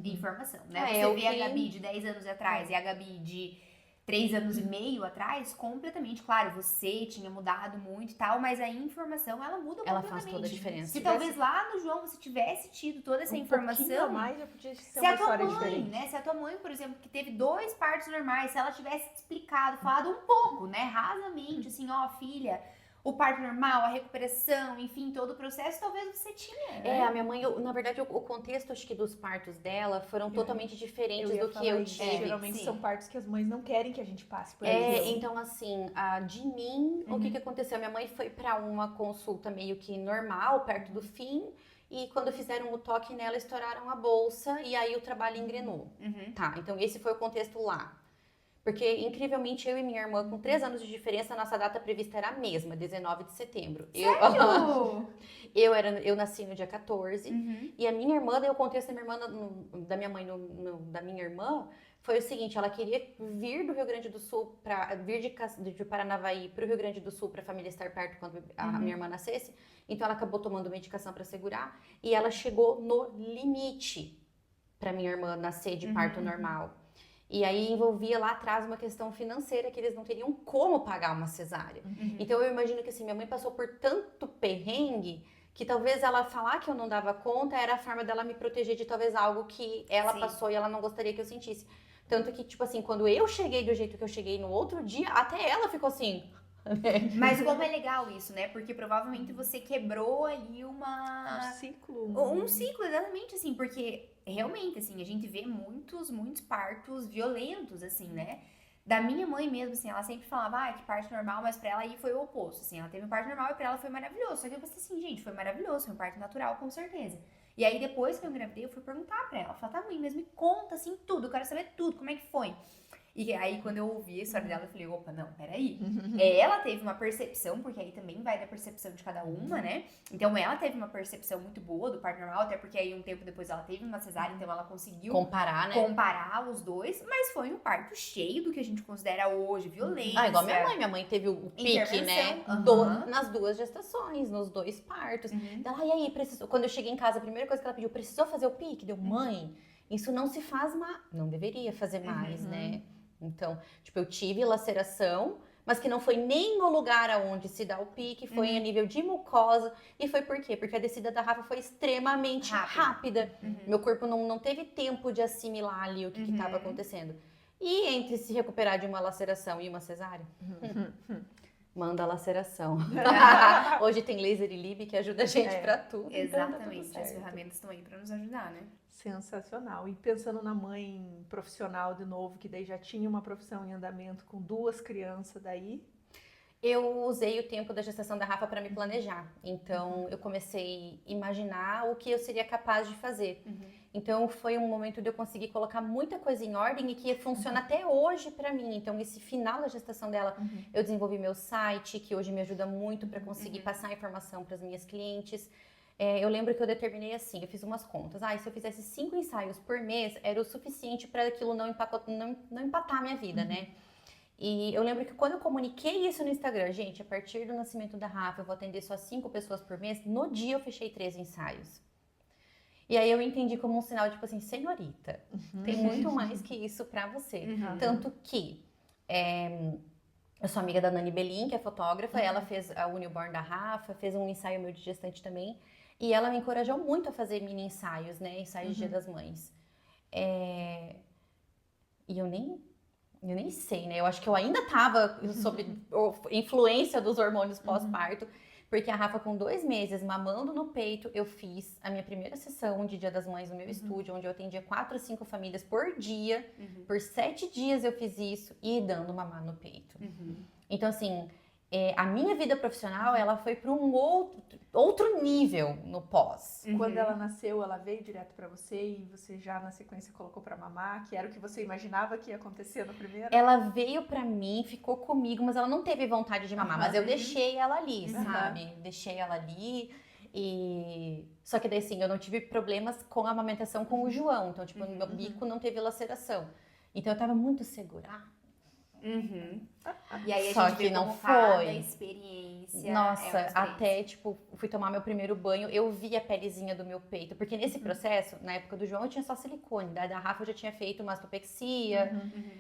Informação, né? Você vê a Gabi de 10 anos atrás e a Gabi de 3 anos e meio atrás, completamente, claro, você tinha mudado muito e tal, mas a informação, ela muda completamente. Ela faz toda a diferença. Se talvez lá no João você tivesse tido toda essa informação... A mais, eu podia ser se uma a tua história mãe, diferente. né? Se a tua mãe, por exemplo, que teve 2 partos normais, se ela tivesse te explicado, falado um pouco, né? Rasamente, assim, ó, filha... O parto normal, a recuperação, enfim, todo o processo, talvez você tinha, né? A minha mãe, na verdade, o contexto, acho que dos partos dela foram totalmente diferentes do que eu tive. Geralmente são partos que as mães não querem que a gente passe por então assim, de mim, o que aconteceu? Minha mãe foi pra uma consulta meio que normal, perto do fim, e quando fizeram o toque nela, estouraram a bolsa, e aí o trabalho engrenou. Tá, então esse foi o contexto lá. Porque, incrivelmente, eu e minha irmã, com 3 anos de diferença, a nossa data prevista era a mesma, 19 de setembro. Sério? Eu nasci no dia 14, e a minha irmã, daí o contexto da minha irmã, da minha mãe, da minha irmã, foi o seguinte, ela queria vir do Rio Grande do Sul, vir de Paranavaí para o Rio Grande do Sul para a família estar perto quando a minha irmã nascesse, então ela acabou tomando medicação para segurar, e ela chegou no limite para minha irmã nascer de parto normal. E aí envolvia lá atrás uma questão financeira que eles não teriam como pagar uma cesárea. Então eu imagino que assim, minha mãe passou por tanto perrengue que talvez ela falar que eu não dava conta era a forma dela me proteger de talvez algo que ela passou e ela não gostaria que eu sentisse. Tanto que, tipo assim, quando eu cheguei do jeito que eu cheguei no outro dia, até ela ficou assim... Mas como é legal isso, né? Porque provavelmente você quebrou ali Um ciclo. Um ciclo, exatamente, assim, porque realmente, assim, a gente vê muitos partos violentos, assim, né? Da minha mãe mesmo, assim, ela sempre falava, que parto normal, mas pra ela aí foi o oposto, assim, ela teve um parto normal e pra ela foi maravilhoso. Só que eu pensei assim, gente, foi maravilhoso, foi um parto natural, com certeza. E aí depois que eu engravidei, eu fui perguntar pra ela, falei, tá, mãe, mas me conta, assim, tudo, eu quero saber tudo, como é que foi? E aí, quando eu ouvi a história dela, eu falei, opa, não, peraí. Ela teve uma percepção, porque aí também vai da percepção de cada uma, né? Então, ela teve uma percepção muito boa do parto normal, até porque aí um tempo depois ela teve uma cesárea, então ela conseguiu comparar os dois, mas foi um parto cheio do que a gente considera hoje violência. Igual minha mãe teve o pique, né? Nas 2 gestações, nos 2 partos. Ela, e aí, precisou... Quando eu cheguei em casa, a primeira coisa que ela pediu, precisou fazer o pique? Deu, mãe, isso não se faz mais. Não deveria fazer mais, né? Então, tipo, eu tive laceração, mas que não foi nem no lugar aonde se dá o pique, foi a nível de mucosa. E foi por quê? Porque a descida da Rafa foi extremamente rápida. Meu corpo não teve tempo de assimilar ali o que estava acontecendo. E entre se recuperar de uma laceração e uma cesárea, manda a laceração. Hoje tem laser e lib que ajuda a gente pra tudo. Exatamente, então tá as ferramentas estão aí pra nos ajudar, né? Sensacional. E pensando na mãe profissional de novo, que daí já tinha uma profissão em andamento com 2 crianças daí. Eu usei o tempo da gestação da Rafa para me planejar. Então, eu comecei a imaginar o que eu seria capaz de fazer. Então, foi um momento de eu conseguir colocar muita coisa em ordem e que funciona até hoje para mim. Então, esse final da gestação dela, eu desenvolvi meu site, que hoje me ajuda muito para conseguir passar informação para as minhas clientes. Eu lembro que eu determinei assim, eu fiz umas contas. Se eu fizesse 5 ensaios por mês, era o suficiente para aquilo não empatar a minha vida, né? E eu lembro que quando eu comuniquei isso no Instagram, gente, a partir do nascimento da Rafa, eu vou atender só 5 pessoas por mês. No dia eu fechei 3 ensaios. E aí eu entendi como um sinal, tipo assim, senhorita, tem muito mais que isso pra você. Tanto que eu sou amiga da Nani Belin, que é fotógrafa, ela fez o newborn da Rafa, fez um ensaio meu de gestante também. E ela me encorajou muito a fazer mini ensaios, né? Ensaios de Dia das Mães. E eu nem sei, né? Eu acho que eu ainda tava sob influência dos hormônios pós-parto. Porque a Rafa, com 2 meses, mamando no peito, eu fiz a minha primeira sessão de Dia das Mães no meu estúdio, onde eu atendia 4 a 5 famílias por dia. Por 7 dias eu fiz isso e dando mamar no peito. Então, assim, a minha vida profissional, ela foi para um outro nível no pós. Quando ela nasceu, ela veio direto pra você e você já na sequência colocou pra mamar, que era o que você imaginava que ia acontecer no primeiro? Ela veio pra mim, ficou comigo, mas ela não teve vontade de mamar, mas eu deixei ela ali, sabe? Deixei ela ali Só que daí, assim, eu não tive problemas com a amamentação com o João, então, tipo, no meu bico não teve laceração. Então, eu tava muito segura. E aí Só a gente que vê não como cada foi. experiência. Nossa, até, tipo, fui tomar meu primeiro banho, eu vi a pelezinha do meu peito. Porque nesse processo, na época do João, eu tinha só silicone. Da Rafa, eu já tinha feito mastopexia.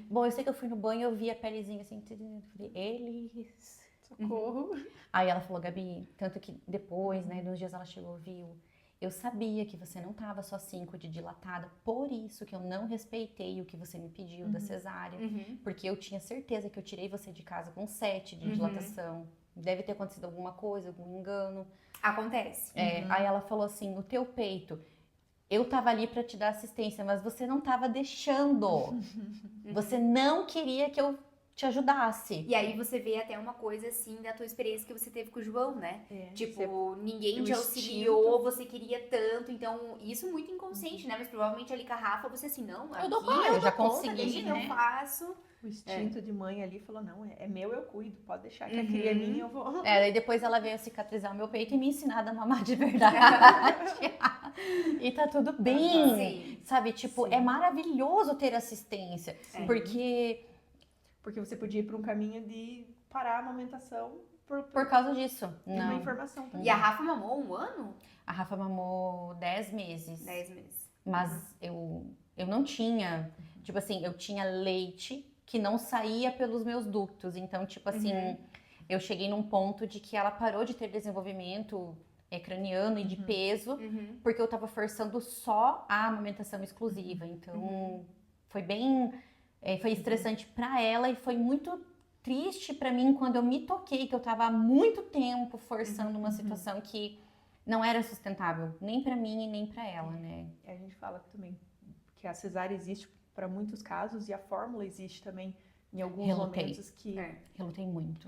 Bom, eu sei que eu fui no banho, eu vi a pelezinha assim. Eu falei, Elis, socorro. Aí ela falou, Gabi, tanto que depois, né, nos dias ela chegou, viu? Eu sabia que você não tava só 5 de dilatada, por isso que eu não respeitei o que você me pediu da cesárea. Porque eu tinha certeza que eu tirei você de casa com 7 de dilatação. Deve ter acontecido alguma coisa, algum engano. Acontece. Aí ela falou assim, o teu peito, eu tava ali pra te dar assistência, mas você não tava deixando. Você não queria que eu te ajudasse. E aí você vê até uma coisa assim da tua experiência que você teve com o João, né? Tipo, ninguém te auxiliou, você queria tanto, então isso muito inconsciente, né? Mas provavelmente ali com a Rafa, você assim, não, eu dou conta, eu já consegui, deixa que eu faço. O instinto de mãe ali falou, não, é meu, eu cuido, pode deixar que a cria é minha, eu vou... Daí depois ela veio cicatrizar o meu peito e me ensinar a mamar de verdade. E tá tudo bem, sabe? Tipo, é maravilhoso ter assistência, Porque você podia ir para um caminho de parar a amamentação por causa disso. Uma informação também. E a Rafa mamou 1 ano? A Rafa mamou 10 meses. 10 meses. Mas eu não tinha Tipo assim, eu tinha leite que não saía pelos meus ductos. Então, tipo assim, eu cheguei num ponto de que ela parou de ter desenvolvimento craniano e de peso, porque eu tava forçando só a amamentação exclusiva. Então, foi bem... foi estressante pra ela e foi muito triste pra mim quando eu me toquei que eu tava há muito tempo forçando uma situação que não era sustentável, nem pra mim e nem pra ela, né? A gente fala também que a cesárea existe para muitos casos e a fórmula existe também em alguns momentos que... Relutei muito.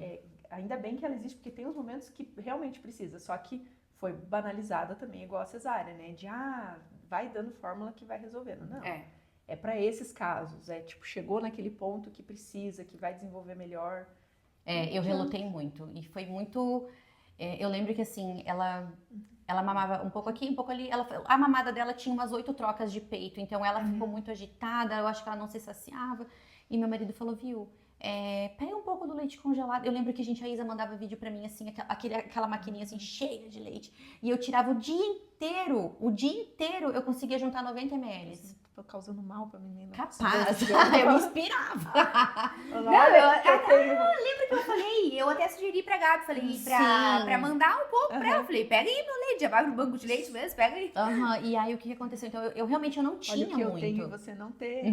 Ainda bem que ela existe, porque tem os momentos que realmente precisa, só que foi banalizada também igual a cesárea, né? De, vai dando fórmula que vai resolvendo. Não. É para esses casos, tipo, chegou naquele ponto que precisa, que vai desenvolver melhor. Eu relutei muito e foi muito... eu lembro que assim, ela mamava um pouco aqui, um pouco ali. A mamada dela tinha umas 8 trocas de peito, então ela ficou muito agitada, eu acho que ela não se saciava. E meu marido falou, viu, pega um pouco do leite congelado. Eu lembro que a Isa mandava vídeo pra mim, assim, aquela maquininha assim, cheia de leite. E eu tirava o dia inteiro eu conseguia juntar 90 ml. Tô causando mal pra menina. Capaz, eu me inspirava. Lembra que eu falei? Eu até sugeri pra Gabi, falei pra mandar um pouco pra ela. Falei, pega aí meu leite, já vai pro banco de leite mesmo, pega aí. E aí o que aconteceu? Então eu realmente não tinha muito. Olha o que eu tenho e você não tem.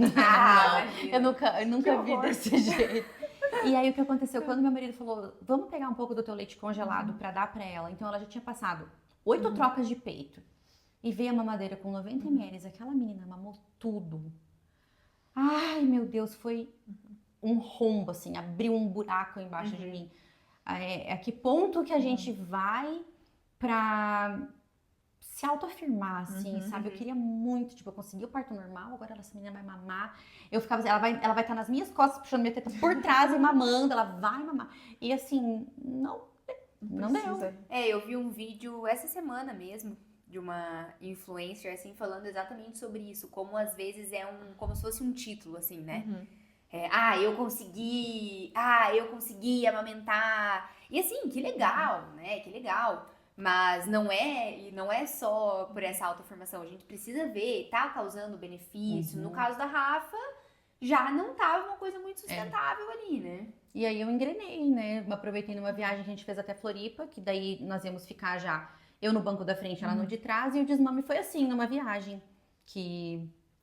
Eu nunca vi desse jeito. E aí o que aconteceu? Quando meu marido falou, vamos pegar um pouco do teu leite congelado pra dar pra ela. Então ela já tinha passado 8 trocas de peito. E veio a mamadeira com 90 ml. Aquela menina mamou tudo. Ai, meu Deus, foi um rombo, assim. Abriu um buraco embaixo de mim. A que ponto que a gente vai pra se autoafirmar, assim, sabe? Eu queria muito, tipo, eu consegui o parto normal, agora essa menina vai mamar. Eu ficava assim, ela vai estar nas minhas costas, puxando minha teta por trás e mamando, ela vai mamar. E assim, não deu. Eu vi um vídeo essa semana mesmo, de uma influencer, assim, falando exatamente sobre isso. Como, às vezes, como se fosse um título, assim, né? Eu consegui amamentar. E, assim, que legal, né? Que legal. Mas não é só por essa autoafirmação. A gente precisa ver, tá causando benefício. No caso da Rafa, já não tava uma coisa muito sustentável ali, né? E aí eu engrenei, né? Aproveitei numa viagem que a gente fez até Floripa, que daí nós íamos ficar já... Eu no banco da frente, ela no de trás, e o desmame foi assim, numa viagem.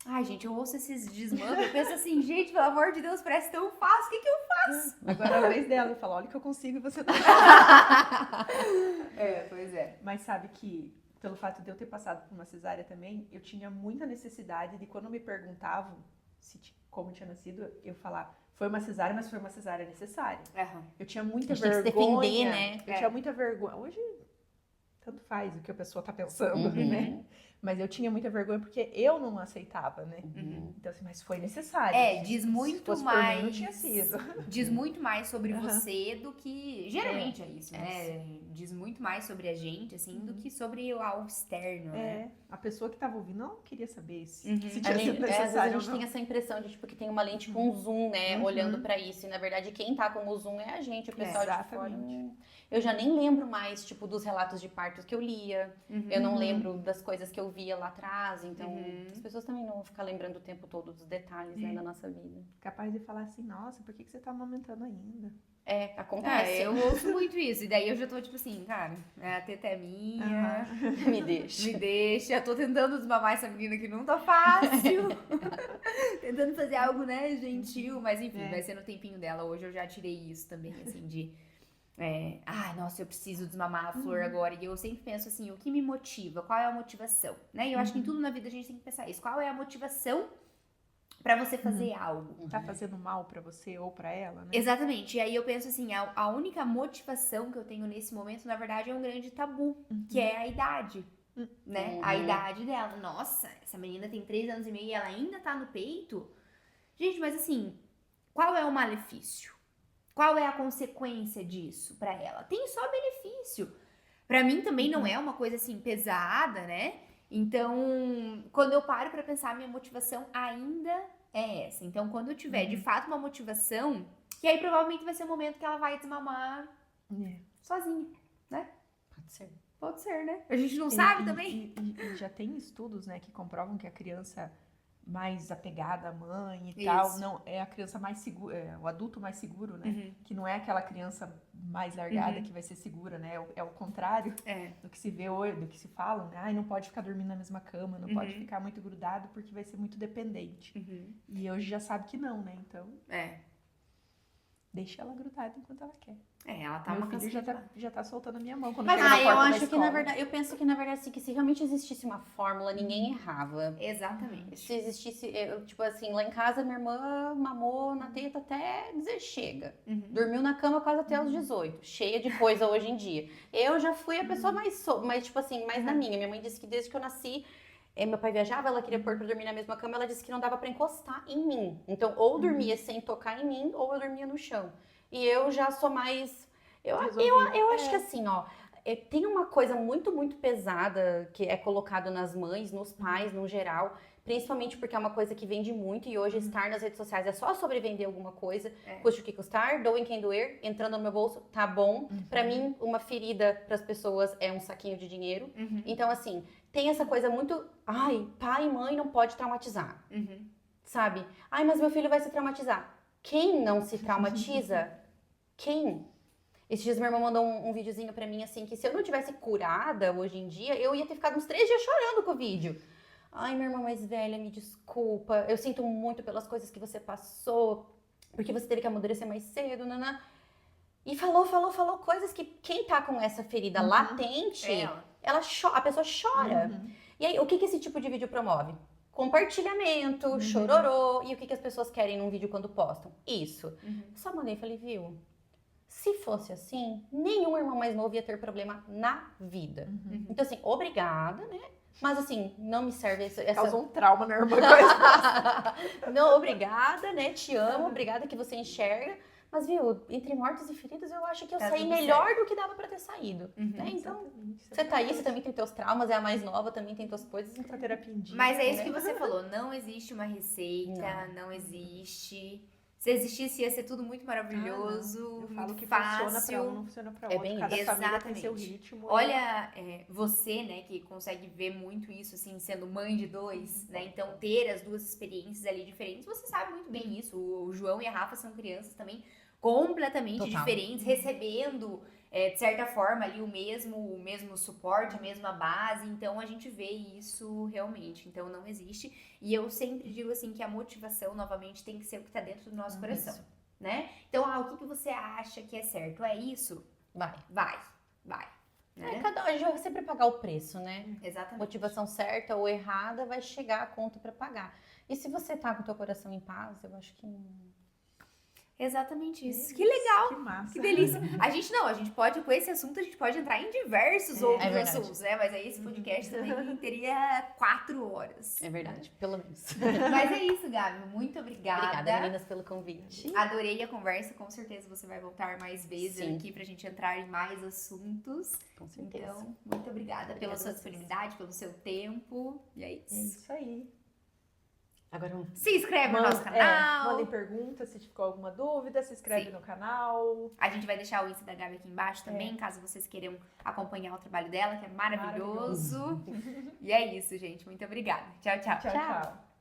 Ai, gente, eu ouço esses desmames, eu penso assim, gente, pelo amor de Deus, parece tão fácil, o que eu faço? Agora é a vez dela, eu falo, olha o que eu consigo e você não. Pois é. Mas sabe que, pelo fato de eu ter passado por uma cesárea também, eu tinha muita necessidade de, quando me perguntavam como tinha nascido, eu falar, foi uma cesárea, mas foi uma cesárea necessária. Eu tinha muita vergonha. Tem que se defender, né? Eu tinha muita vergonha. Hoje... tanto faz o que a pessoa tá pensando, né? Mas eu tinha muita vergonha porque eu não aceitava, né? Então, assim, mas foi necessário. Diz muito se fosse mais. Por mim, não tinha sido. Diz muito mais sobre você do que. Geralmente é isso, né? Diz muito mais sobre a gente, assim, do que sobre algo externo, né? A pessoa que tava ouvindo não queria saber se Uhum. tinha sido necessário. Às vezes a gente tem essa impressão de tipo, que tem uma lente com zoom, né? Olhando pra isso. E na verdade, quem tá com o zoom é a gente, o pessoal de fora. Eu já nem lembro mais, tipo, dos relatos de partos que eu lia. Eu não lembro das coisas que eu via lá atrás. Então, as pessoas também não vão ficar lembrando o tempo todo dos detalhes, né, da nossa vida. Capaz de falar assim, nossa, por que você tá amamentando ainda? Acontece. Eu ouço muito isso. E daí eu já tô tipo assim, cara, a teta é minha. Me deixa. Me deixa. Eu tô tentando desmamar essa menina que não tá fácil. Tentando fazer algo, né, gentil. Mas enfim, vai ser no tempinho dela. Hoje eu já tirei isso também, assim, de... nossa, eu preciso desmamar a Flor agora. E eu sempre penso assim, o que me motiva? Qual é a motivação? Né? E eu acho que em tudo na vida a gente tem que pensar isso. Qual é a motivação pra você fazer algo? Tá fazendo mal pra você ou pra ela, né? Exatamente. E aí eu penso assim, a única motivação que eu tenho nesse momento, na verdade, é um grande tabu, que é a idade. Né? A idade dela. Nossa, essa menina tem 3 anos e meio e ela ainda tá no peito. Gente, mas assim, qual é o malefício? Qual é a consequência disso pra ela? Tem só benefício. Pra mim também não é uma coisa assim pesada, né? Então, quando eu paro pra pensar, minha motivação ainda é essa. Então, quando eu tiver de fato uma motivação, que aí provavelmente vai ser o momento que ela vai desmamar sozinha, né? Pode ser. Pode ser, né? A gente não sabe também. E já tem estudos, né, que comprovam que a criança mais apegada à mãe e Isso. tal. Não, é a criança mais segura, o adulto mais seguro, né? Que não é aquela criança mais largada que vai ser segura, né? É o contrário do que se vê hoje, do que se fala, né? Ai, não pode ficar dormindo na mesma cama, não pode ficar muito grudado porque vai ser muito dependente. E hoje já sabe que não, né? Então, deixa ela grudada enquanto ela quer. Ela tá Meu uma filho já tá soltando a minha mão quando Mas chega na porta eu da acho que escola. na verdade, eu penso que na verdade assim, que se realmente existisse uma fórmula, ninguém errava. Exatamente. Se existisse, tipo assim, lá em casa minha irmã mamou na teta até dizer chega. Dormiu na cama quase até os 18, cheia de coisa hoje em dia. Eu já fui a pessoa mais tipo assim, mais na minha. Minha mãe disse que desde que eu nasci, meu pai viajava, ela queria pôr pra dormir na mesma cama, ela disse que não dava pra encostar em mim. Então, ou dormia sem tocar em mim, ou eu dormia no chão. E eu já sou mais... Eu acho que assim, ó, tem uma coisa muito, muito pesada que é colocado nas mães, nos pais, no geral, principalmente porque é uma coisa que vende muito e hoje estar nas redes sociais é só sobre vender alguma coisa, custe o que custar, doem quem doer, entrando no meu bolso, tá bom. Pra mim, uma ferida pras pessoas é um saquinho de dinheiro. Então, assim, tem essa coisa muito, ai, pai e mãe não pode traumatizar, sabe? Ai, mas meu filho vai se traumatizar. Quem não se traumatiza? Quem? Esses dias minha irmã mandou um videozinho pra mim, assim, que se eu não tivesse curada hoje em dia, eu ia ter ficado uns 3 dias chorando com o vídeo. Ai, minha irmã mais velha, me desculpa, eu sinto muito pelas coisas que você passou, porque você teve que amadurecer mais cedo, nanã. E falou coisas que quem tá com essa ferida latente, a pessoa chora. E aí, o que esse tipo de vídeo promove? Compartilhamento, chororô. E o que as pessoas querem num vídeo quando postam? Isso. Só mandei e falei, viu? Se fosse assim, nenhum irmão mais novo ia ter problema na vida. Então, assim, obrigada, né? Mas, assim, não me serve essa... Causou um trauma na irmã. Não, obrigada, né? Te amo, obrigada que você enxerga. Mas, viu, entre mortos e feridos, eu acho que eu saí melhor do que dava pra ter saído. Né? Então, você tá aí, você também tem teus traumas, é a mais nova, também tem tuas coisas. Então, terapia em dia. Mas é isso que você falou, não existe uma receita, não existe... Se existisse, ia ser tudo muito maravilhoso, eu falo muito que fácil. funciona pra um, não funciona pra outro. bem Cada isso. família tem seu ritmo. Olha, você, né, que consegue ver muito isso, assim, sendo mãe de 2, né? Então, ter as duas experiências ali diferentes, você sabe muito bem isso. O João e a Rafa são crianças também completamente diferentes, recebendo, de certa forma, ali o mesmo suporte, a mesma base. Então, a gente vê isso realmente. Então, não existe. E eu sempre digo, assim, que a motivação, novamente, tem que ser o que tá dentro do nosso coração, né? Então, o que você acha que é certo? É isso? Vai. Né? A gente vai sempre pagar o preço, né? Exatamente. Motivação certa ou errada vai chegar a conta pra pagar. E se você tá com o teu coração em paz, eu acho que... Exatamente isso. Que legal. Que massa. Que delícia. A gente pode, com esse assunto, a gente pode entrar em diversos outros assuntos, né? Mas aí esse podcast também teria 4 horas. É verdade, pelo menos. Mas é isso, Gabi. Muito obrigada. Obrigada, meninas, pelo convite. Adorei a conversa. Com certeza você vai voltar mais vezes aqui pra gente entrar em mais assuntos. Com certeza. Então, muito obrigada pela sua disponibilidade, pelo seu tempo. E é isso. É isso aí. Agora se inscreve no nosso canal. Mandem perguntas se ficou alguma dúvida, se inscreve no canal. A gente vai deixar o Insta da Gabi aqui embaixo também, caso vocês queiram acompanhar o trabalho dela, que é maravilhoso. E é isso, gente. Muito obrigada. Tchau, tchau. Tchau.